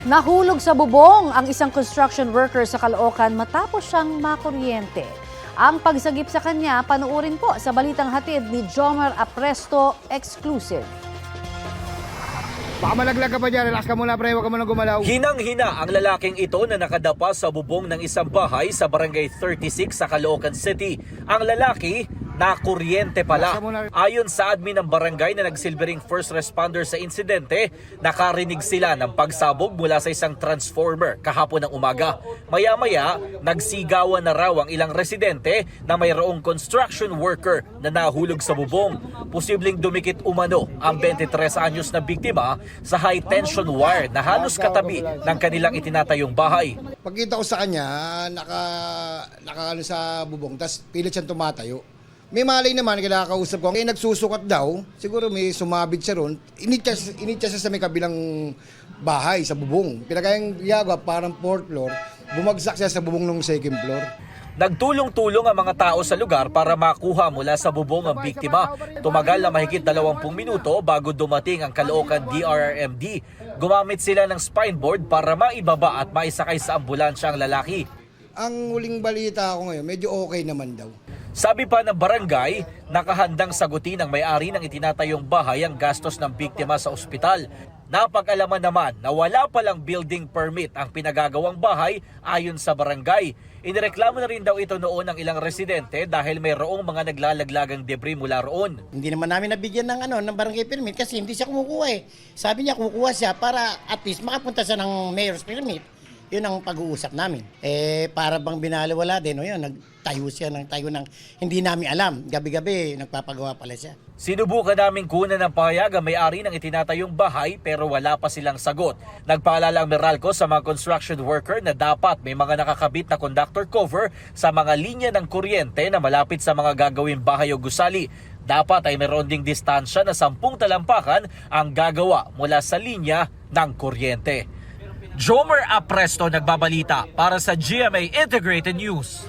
Nahulog sa bubong ang isang construction worker sa Caloocan matapos siyang makuryente. Ang pagsagip sa kanya, panuurin po sa balitang hatid ni Jomar Apresto Exclusive. Baka malaglag ka pa dyan, relax ka muna pre, huwag ka muna gumalaw. Hinang-hina ang lalaking ito na nakadapa sa bubong ng isang bahay sa Barangay 36 sa Caloocan City. Ang lalaki, nakuryente pala. Ayon sa admin ng barangay na nagsilbering first responder sa insidente, nakarinig sila ng pagsabog mula sa isang transformer kahapon ng umaga. Maya-maya, nagsigawan na raw ang ilang residente na mayroong construction worker na nahulog sa bubong. Posibleng dumikit umano ang 23 anyos na biktima sa high tension wire na halos katabi ng kanilang itinatayong bahay. Pagkita ko sa kanya, naka sa bubong, tapos pilit siyang tumatayo. May malay naman, kinakausap ko, nagsusukat daw, siguro may sumabit siya ron, initya siya sa may kabilang bahay, sa bubong. Pinagayang yagwa, parang 4th floor, bumagsak siya sa bubong ng 2nd floor. Nagtulong-tulong ang mga tao sa lugar para makuha mula sa bubong ang biktima. Tumagal na mahigit 20 minuto bago dumating ang Caloocan DRRMD. Gumamit sila ng spine board para maibaba at maisakay sa ambulansya ang lalaki. Ang huling balita ko ngayon, medyo okay naman daw. Sabi pa ng barangay, nakahandang sagutin ng may-ari ng itinatayong bahay ang gastos ng biktima sa ospital. Napag-alaman naman na wala palang building permit ang pinagagawang bahay ayon sa barangay. Inireklamo na rin daw ito noon ng ilang residente dahil mayroong mga naglalaglagang debris mula roon. Hindi naman namin nabigyan ng barangay permit kasi hindi siya kumukuha eh. Sabi niya kumukuha siya para at least makapunta siya ng mayor's permit. Yun ang pag-uusap namin. Para bang binaliwala din, o yun, nagtayo siya ng tayo ng hindi namin alam. Gabi-gabi, nagpapagawa pala siya. Sinubukan naming kunan ng pahayag ang may-ari ng itinatayong bahay pero wala pa silang sagot. Nagpaalala ang Meralco sa mga construction worker na dapat may mga nakakabit na conductor cover sa mga linya ng kuryente na malapit sa mga gagawing bahay o gusali. Dapat ay meron ding distansya na 10 talampakan ang gagawa mula sa linya ng kuryente. Jomar Apresto nagbabalita para sa GMA Integrated News.